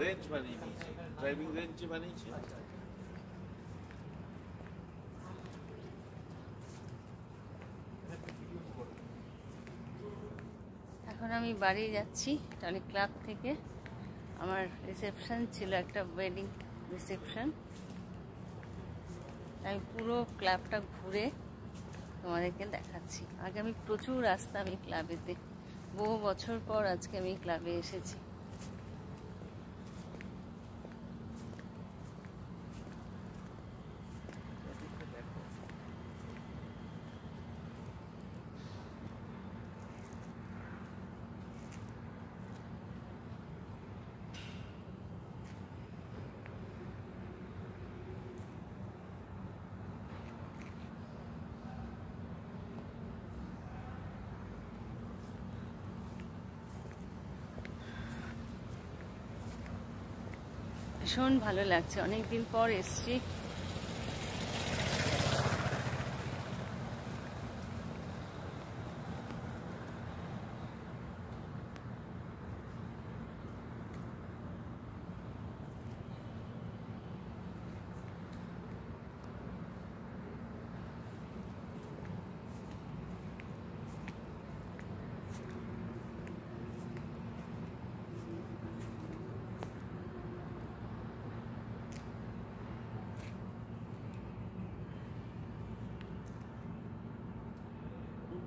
Range বানিয়ে দিয়েছে, driving রেঞ্জে বানিয়েছে। এখন আমি বাড়ি যাচ্ছি টনিক ক্লাব থেকে। আমার রিসেপশন ছিল, একটা ওয়েডিং রিসেপশন। আমি পুরো ক্লাবটা ঘুরে তোমাদেরকে দেখাচ্ছি। আগে আমি প্রচুর আসতাম এই ক্লাবেতে, বহু বছর পর আজকে আমি ক্লাবে এসেছি। ভীষণ ভালো লাগছে, অনেকদিন পর এসছি।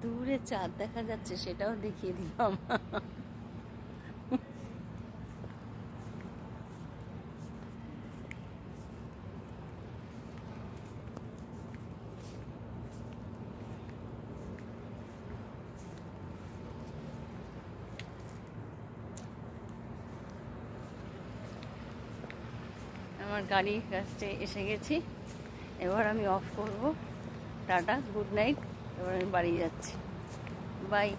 দূরে চাঁদ দেখা যাচ্ছে, সেটাও দেখিয়ে দিলাম। আমার গাড়ির কাছে এসে গেছি, এবার আমি অফ করব। Tata, good night. এবার আমি বাড়ি যাচ্ছি, বাই।